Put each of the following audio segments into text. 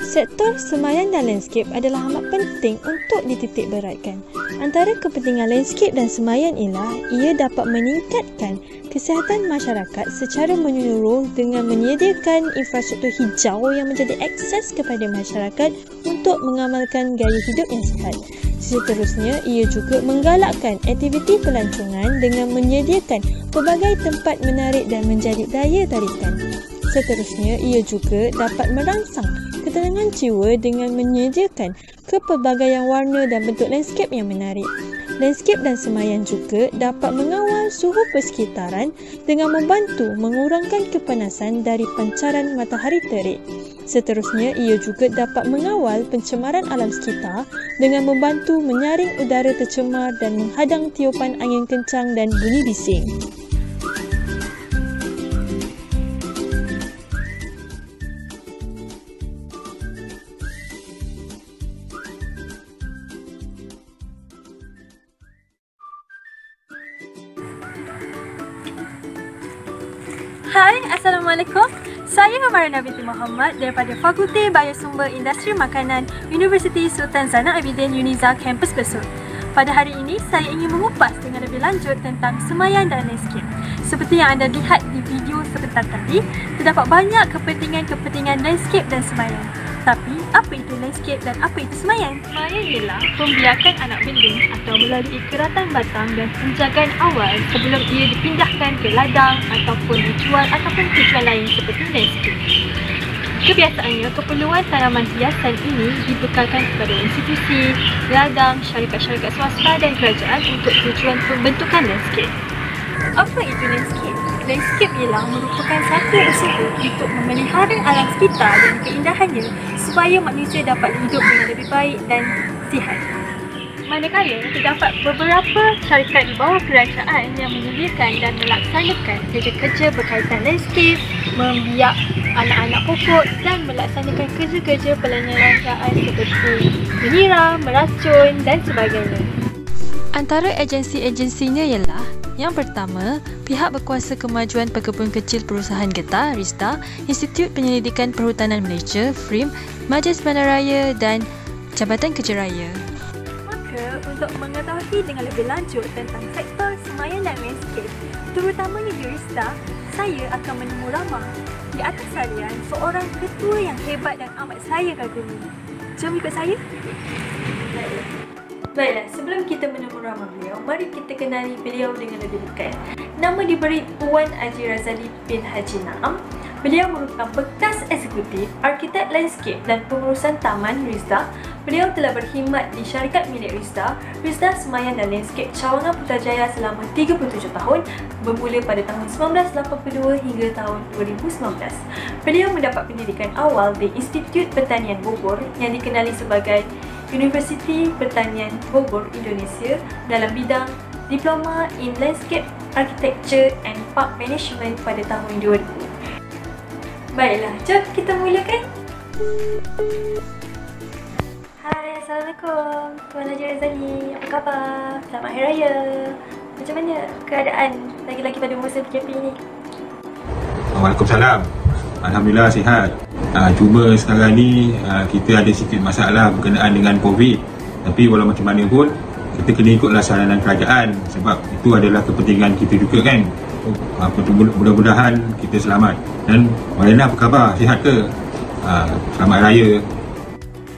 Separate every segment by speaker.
Speaker 1: Sektor semayan dan landscape adalah amat penting untuk dititik beratkan. Antara kepentingan landscape dan semayan ialah ia dapat meningkatkan kesihatan masyarakat secara menyeluruh dengan menyediakan infrastruktur hijau yang menjadi akses kepada masyarakat untuk mengamalkan gaya hidup yang sihat. Seterusnya, ia juga menggalakkan aktiviti pelancongan dengan menyediakan pelbagai tempat menarik dan menjadi daya tarikan. Seterusnya, ia juga dapat merangsang ketenangan jiwa dengan menyediakan kepelbagaian warna dan bentuk landscape yang menarik. Landscape dan semayan juga dapat mengawal suhu persekitaran dengan membantu mengurangkan kepanasan dari pancaran matahari terik. Seterusnya, ia juga dapat mengawal pencemaran alam sekitar dengan membantu menyaring udara tercemar dan menghadang tiupan angin kencang dan bunyi bising.
Speaker 2: Hai, Assalamualaikum. Saya Amarana binti Muhammad daripada Fakulti Biosumber Industri Makanan Universiti Sultan Zainal Abidin Uniza Kampus Besut. Pada hari ini, saya ingin mengupas dengan lebih lanjut tentang semayan dan landscape. Seperti yang anda lihat di video sebentar tadi, terdapat banyak kepentingan landscape dan semayan. Tapi, apa itu landscape dan apa itu semayan? Semayan ialah pembiakan anak bendung atau melalui keratan batang dan penjagaan awal sebelum ia dipindahkan ke ladang ataupun dijual ataupun tujuan lain seperti landscape. Kebiasaannya, keperluan tanaman hiasan ini dibekalkan kepada institusi, ladang, syarikat-syarikat swasta dan kerajaan untuk tujuan pembentukan landscape. Apa itu landscape? Landscape ialah merupakan satu usaha untuk memelihara alam sekitar dan keindahannya supaya manusia dapat hidup dengan lebih baik dan sihat. Manakala terdapat beberapa syarikat di bawah kerajaan yang menyediakan dan melaksanakan kerja-kerja berkaitan landscape, membiak anak-anak pokok dan melaksanakan kerja-kerja penyelenggaraan seperti menyiram, meracun dan sebagainya.
Speaker 1: Antara agensi-agensinya ialah: yang pertama, Pihak Berkuasa Kemajuan Pekebun Kecil Perusahaan Getah (RISDA), Institut Penyelidikan Perhutanan Malaysia (FRIM), Majlis Bandaraya dan Jabatan Kerja Raya.
Speaker 2: Maka, untuk mengetahui dengan lebih lanjut tentang sektor semayan dan landscape, terutamanya di RISDA, saya akan menemu ramah. Di atas salian, seorang ketua yang hebat dan amat saya kagumi. Jom ikut saya. Baiklah, sebelum kita menemu ramah beliau, mari kita kenali beliau dengan lebih dekat. Nama diberi Puan Haji Razali bin Haji Naam. Beliau merupakan bekas eksekutif, arkitek landscape dan pengurusan taman RISDA. Beliau telah berkhidmat di syarikat milik RISDA, RISDA Semayan dan Landscape Cawangan Putrajaya selama 37 tahun, bermula pada tahun 1982 hingga tahun 2019. Beliau mendapat pendidikan awal di Institut Pertanian Bogor yang dikenali sebagai Universiti Pertanian Bogor, Indonesia dalam bidang Diploma in Landscape Architecture and Park Management pada tahun 2000. Baiklah, jom kita mulakan. Hai, Assalamualaikum Tuan Haji Razali. Apa khabar? Selamat Hari Raya. Macam mana keadaan lagi-lagi pada masa PKP ni?
Speaker 3: Waalaikumsalam. Alhamdulillah sihat. Cuma sekarang ni kita ada sikit masalah berkenaan dengan COVID. Tapi walau macam mana pun kita kena ikutlah saranan kerajaan sebab itu adalah kepentingan kita juga kan. Mudah-mudahan kita selamat. Dan Marina, apa khabar? Sihat ke? Selamat Raya.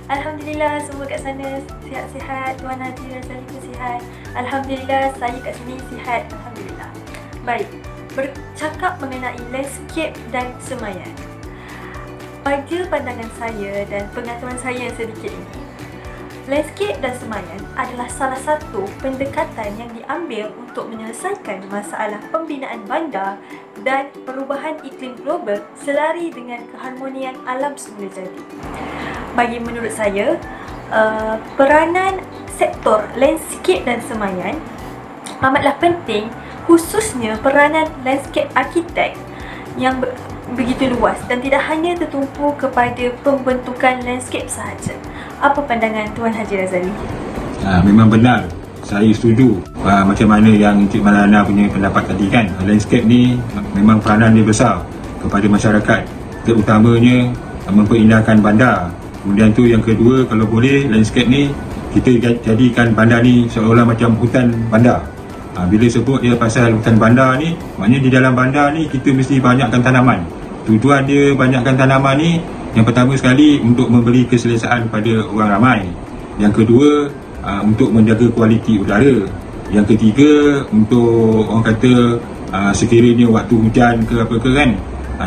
Speaker 2: Alhamdulillah, semua kat sana sihat-sihat. Tuan Haji Razali pun sihat. Alhamdulillah, saya kat sini sihat. Alhamdulillah. Baik, bercakap mengenai landscape dan semayan. Pada pandangan saya dan pengetahuan saya yang sedikit ini, landscape dan semayan adalah salah satu pendekatan yang diambil untuk menyelesaikan masalah pembinaan bandar dan perubahan iklim global selari dengan keharmonian alam semula jadi. Bagi menurut saya, peranan sektor landscape dan semayan amatlah penting, khususnya peranan landscape arkitek yang begitu luas dan tidak hanya tertumpu kepada pembentukan landscape sahaja. Apa pandangan Tuan Haji Razali?
Speaker 3: Memang benar, saya setuju macam mana yang Encik Malana punya pendapat tadi kan. Landscape ni memang peranan dia besar kepada masyarakat, terutamanya memperindahkan bandar Kemudian tu yang kedua, kalau boleh landscape ni kita jadikan bandar ni seolah macam hutan bandar. Bila sebut dia pasal hutan bandar ni, maknanya di dalam bandar ni kita mesti banyakkan tanaman. Tujuan dia banyakkan tanaman ni, yang pertama sekali untuk memberi keselesaan pada orang ramai. Yang kedua, untuk menjaga kualiti udara. Yang ketiga, untuk orang kata sekiranya waktu hujan ke apa ke kan.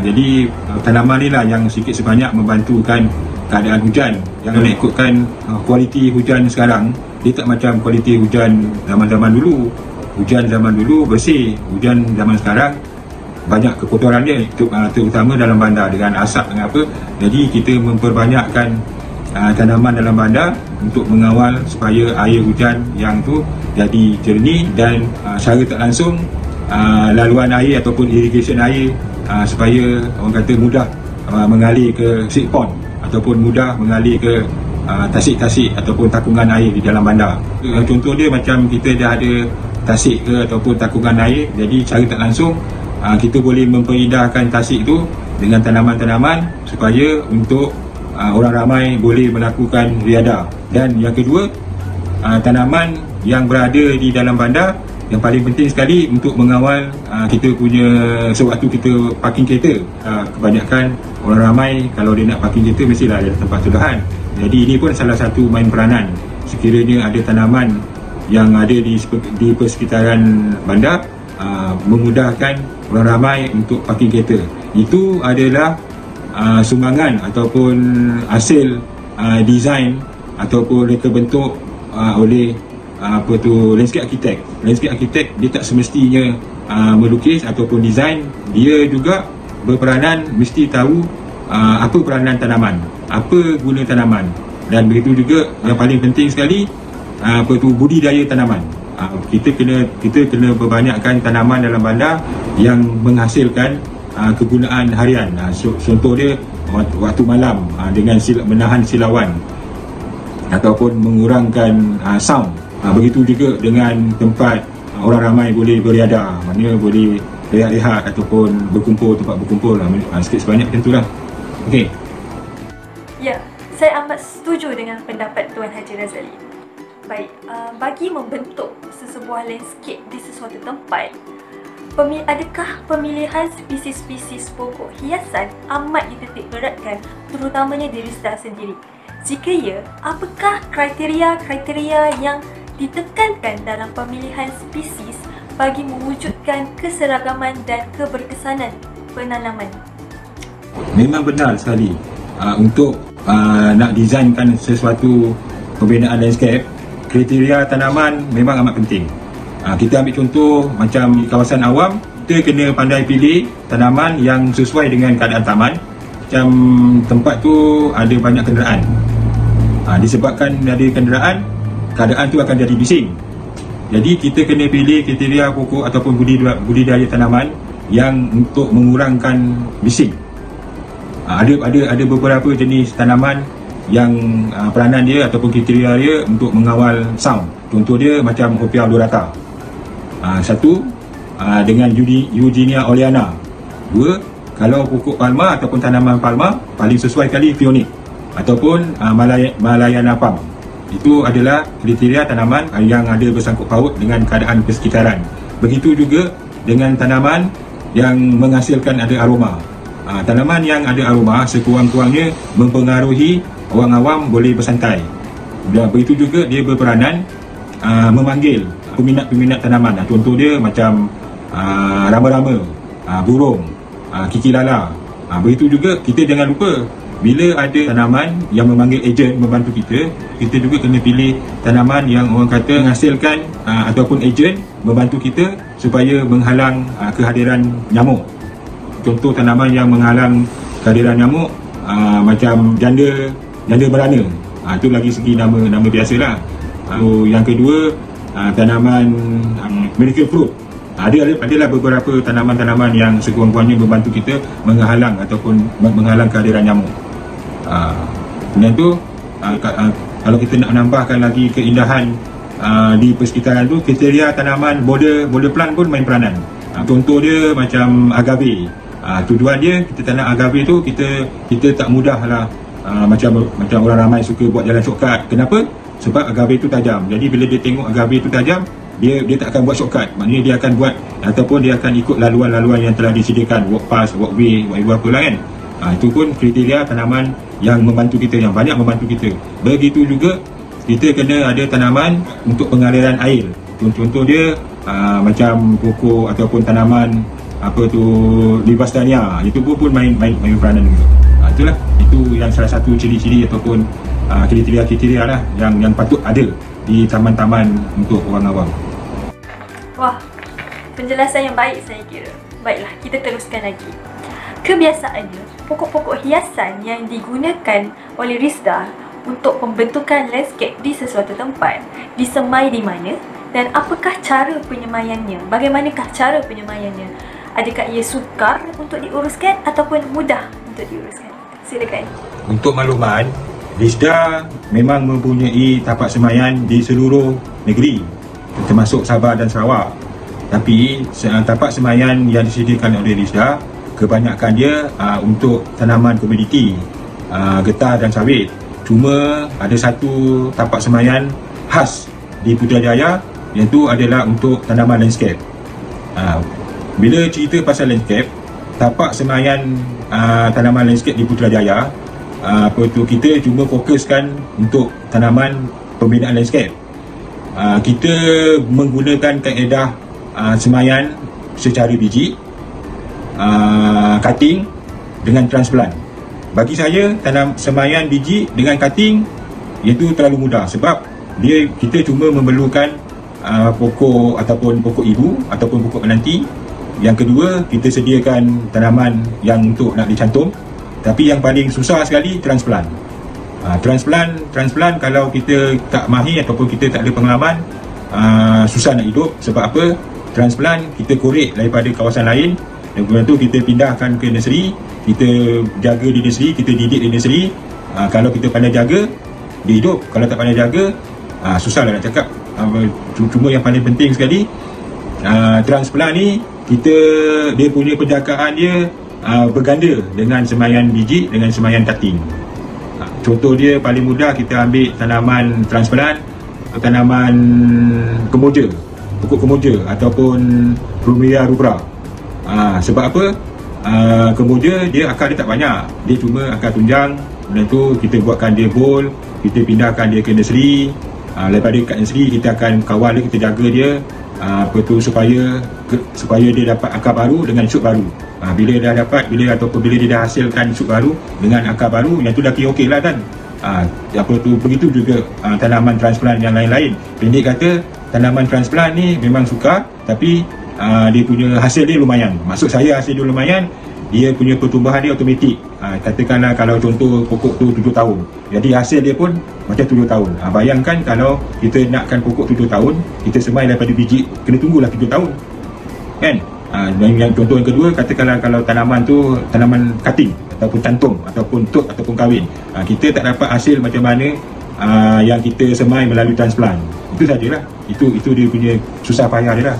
Speaker 3: Jadi tanaman ni lah yang sikit sebanyak membantukan keadaan hujan. Yang nak ikutkan kualiti hujan sekarang, dia tak macam kualiti hujan zaman-zaman dulu. Hujan zaman dulu bersih, hujan zaman sekarang banyak kekotoran dia, terutama dalam bandar dengan asap dengan apa. Jadi kita memperbanyakkan tanaman dalam bandar untuk mengawal supaya air hujan yang tu jadi jernih dan secara tak langsung laluan air ataupun irrigation air supaya orang kata mudah mengalir ke seed pond ataupun mudah mengalir ke tasik-tasik ataupun takungan air di dalam bandar. Contoh dia macam kita dah ada tasik ke ataupun takungan air, jadi secara tak langsung kita boleh memperindahkan tasik tu dengan tanaman-tanaman supaya untuk orang ramai boleh melakukan riadah. Dan yang kedua, tanaman yang berada di dalam bandar yang paling penting sekali untuk mengawal kita punya sewaktu kita parking kereta. Kebanyakan orang ramai kalau dia nak parking kereta mestilah ada tempat tudahan. Jadi ini pun salah satu main peranan. Sekiranya ada tanaman yang ada di persekitaran bandar, memudahkan orang ramai untuk parking kereta. Itu adalah sumbangan ataupun hasil design ataupun reka bentuk oleh landscape architect. Landscape architect dia tak semestinya melukis ataupun design, dia juga berperanan mesti tahu apa peranan tanaman, apa guna tanaman, dan begitu juga yang paling penting sekali budidaya tanaman. Kita kena berbanyakkan tanaman dalam bandar yang menghasilkan kegunaan harian. Contoh dia waktu malam dengan menahan silauan ataupun mengurangkan sound. Begitu juga dengan tempat orang ramai boleh beriadah, maknanya boleh rehat-rehat ataupun tempat berkumpul sikit sebanyak macam itulah. Okey.
Speaker 2: Ya, saya amat setuju dengan pendapat Tuan Haji Razali. Baik, bagi membentuk sesebuah landscape di sesuatu tempat, adakah pemilihan spesies-spesies pokok hiasan amat dititik beratkan, terutamanya di Risda sendiri? Jika ya, apakah kriteria-kriteria yang ditekankan dalam pemilihan spesies bagi mewujudkan keseragaman dan keberkesanan penanaman?
Speaker 3: Memang benar sekali. Untuk nak desainkan sesuatu pembinaan landscape, kriteria tanaman memang amat penting. Kita ambil contoh macam di kawasan awam, kita kena pandai pilih tanaman yang sesuai dengan keadaan taman. Macam tempat tu ada banyak kenderaan. Disebabkan ada kenderaan, keadaan tu akan jadi bising. Jadi kita kena pilih kriteria pokok ataupun budidaya tanaman yang untuk mengurangkan bising. Ada beberapa jenis tanaman yang peranan dia ataupun kriteria dia untuk mengawal sound. Contoh dia macam Hopea odorata. Satu, dengan Eugenia oleana. Dua, kalau pokok palma ataupun tanaman palma, paling sesuai kali Phoenix ataupun Malayana palm. Itu adalah kriteria tanaman yang ada bersangkut paut dengan keadaan persekitaran. Begitu juga dengan tanaman yang menghasilkan ada aroma. Tanaman yang ada aroma sekurang-kurangnya mempengaruhi orang awam boleh bersantai. Dan begitu juga dia berperanan memanggil peminat-peminat tanaman. Contoh dia macam rama-rama, burung, kikilala. Begitu juga kita jangan lupa, bila ada tanaman yang memanggil ejen membantu kita, kita juga kena pilih tanaman yang orang kata menghasilkan ataupun ejen membantu kita supaya menghalang kehadiran nyamuk. Contoh tanaman yang menghalang kehadiran nyamuk macam janda berana. Itu lagi segi nama biasalah. Yang kedua, tanaman miracle fruit. Adalah beberapa tanaman-tanaman yang sekurang-kurangnya membantu kita menghalang ataupun menghalang kehadiran nyamuk. Kemudian tu kalau kita nak menambahkan lagi keindahan di persekitaran tu, kriteria tanaman border plant pun main peranan. Contoh dia macam agave. Tujuan dia, kita tanam agave tu kita tak mudah lah macam orang ramai suka buat jalan shortcut. Kenapa? Sebab agave itu tajam. Jadi bila dia tengok agave itu tajam, dia tak akan buat shortcut. Maknanya dia akan buat ataupun dia akan ikut laluan-laluan yang telah disediakan, walk pass, walkway, apa lah kan. Itu pun kriteria tanaman yang membantu kita, yang banyak membantu kita. Begitu juga kita kena ada tanaman untuk pengaliran air. Contoh dia macam pokok ataupun tanaman Libastania, itu pun main peranan juga. Itulah, itu yang salah satu ciri-ciri ataupun kriteria lah yang patut ada di taman-taman untuk orang awam.
Speaker 2: Wah, penjelasan yang baik saya kira. Baiklah, kita teruskan lagi. Kebiasaannya, pokok-pokok hiasan yang digunakan oleh RISDA untuk pembentukan landscape di sesuatu tempat disemai di mana dan apakah cara penyemaiannya? Bagaimanakah cara penyemaiannya? Adakah ia sukar untuk diuruskan ataupun mudah untuk diuruskan? Silakan.
Speaker 3: Untuk makluman, RISDA memang mempunyai tapak semaian di seluruh negeri, termasuk Sabah dan Sarawak. Tapi tapak semaian yang disediakan oleh RISDA, kebanyakan dia untuk tanaman komoditi, getah dan sawit. Cuma ada satu tapak semaian khas di Putrajaya, iaitu adalah untuk tanaman landscape. Bila cerita pasal landscape, tapak semaian tanaman landscape di Putrajaya, kita cuma fokuskan untuk tanaman pembinaan landscape. Kita menggunakan kaedah semaian secara biji, cutting dengan transplant. Bagi saya, tanam semaian biji dengan cutting itu terlalu mudah, sebab kita cuma memerlukan pokok ataupun pokok ibu ataupun pokok menanti. Yang kedua, kita sediakan tanaman yang untuk nak dicantum. Tapi yang paling susah sekali transplant. Transplant kalau kita tak mahir ataupun kita tak ada pengalaman, susah nak hidup. Sebab apa? Transplant kita korek daripada kawasan lain, dan kemudian tu kita pindahkan ke nursery, kita jaga di nursery, kita didik di nursery. Kalau kita pandai jaga, dia hidup. Kalau tak pandai jaga, susah lah nak cakap. Cuma yang paling penting sekali, transplant ni dia punya penjagaan dia berganda dengan semaian biji, dengan semaian cutting. Contoh dia paling mudah, kita ambil tanaman transplant, tanaman kemboja, pokok kemboja ataupun Plumeria rubra. Sebab apa? Kemboja dia akar dia tak banyak, dia cuma akar tunjang. Dan tu kita buatkan dia bowl, kita pindahkan dia ke nursery. Daripada kat nursery kita akan kawal dia, kita jaga dia supaya dia dapat akar baru dengan shoot baru. Bila dia dah hasilkan shoot baru dengan akar baru, yang tu dah okey lah kan. Begitu juga tanaman transplant yang lain-lain. Pendek kata, tanaman transplant ni memang sukar, tapi dia punya hasil dia lumayan. Maksud saya hasil dia lumayan, dia punya pertumbuhan dia automatik. Katakanlah kalau contoh pokok tu 7 tahun, jadi hasil dia pun macam 7 tahun. Bayangkan kalau kita nakkan pokok 7 tahun, kita semai daripada biji, kena tunggulah 7 tahun kan. Dan yang contoh yang kedua, katakanlah kalau tanaman tu tanaman cutting ataupun cantum ataupun tot ataupun kahwin, kita tak dapat hasil macam mana yang kita semai melalui transplant. Itu sajalah, itu dia punya susah payah dia lah.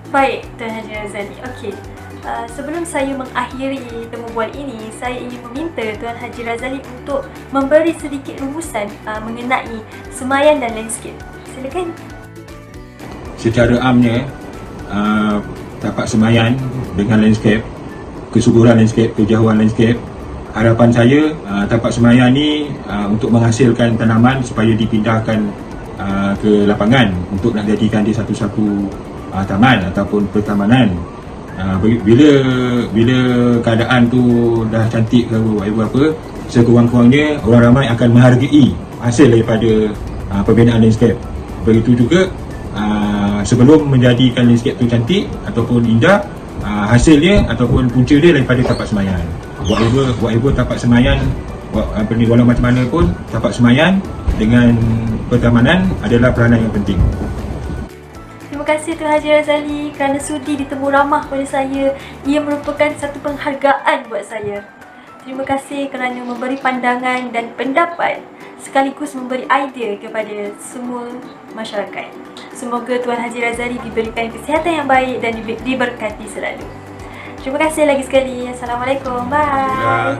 Speaker 2: Baik, Tuan Haji Razali. Okey, sebelum saya mengakhiri temu bual ini, saya ingin meminta Tuan Haji Razali untuk memberi sedikit rumusan mengenai semaian dan landscape. Silakan.
Speaker 3: Secara amnya, tapak semaian dengan landscape, kesuburan landscape, kejauhan landscape, harapan saya tapak semaian ni untuk menghasilkan tanaman supaya dipindahkan ke lapangan untuk nak jadikan dia satu-satu taman ataupun pertamanan. Bila keadaan tu dah cantik ke apa, sekurang-kurangnya orang ramai akan menghargai hasil daripada pembinaan landscape. Begitu juga sebelum menjadikan landscape tu cantik ataupun indah, hasilnya ataupun punca dia daripada tapak semaian. Whatever tapak semaian, walau macam mana pun, tapak semaian dengan pertamanan adalah peranan yang penting.
Speaker 2: Terima kasih Tuan Haji Razali kerana sudi ditemu ramah pada saya. Ia merupakan satu penghargaan buat saya. Terima kasih kerana memberi pandangan dan pendapat sekaligus memberi idea kepada semua masyarakat. Semoga Tuan Haji Razali diberikan kesihatan yang baik dan diberkati selalu. Terima kasih lagi sekali. Assalamualaikum. Bye.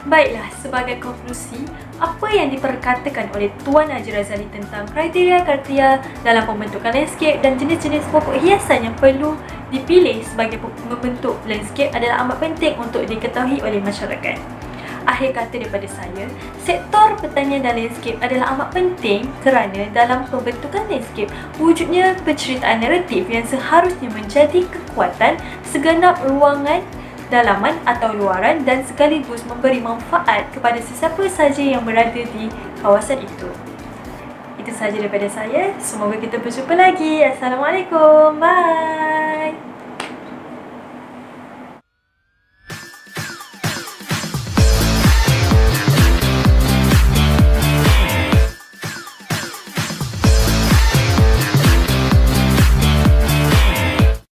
Speaker 2: Baiklah, sebagai konklusi, apa yang diperkatakan oleh Tuan Haji Razali tentang kriteria-kriteria dalam pembentukan landscape dan jenis-jenis pokok hiasan yang perlu dipilih sebagai membentuk landscape adalah amat penting untuk diketahui oleh masyarakat. Akhir kata daripada saya, sektor pertanian dan landscape adalah amat penting kerana dalam pembentukan landscape wujudnya penceritaan naratif yang seharusnya menjadi kekuatan segenap ruangan dalaman atau luaran dan sekaligus memberi manfaat kepada sesiapa sahaja yang berada di kawasan itu. Itu sahaja daripada saya. Semoga kita berjumpa lagi. Assalamualaikum. Bye.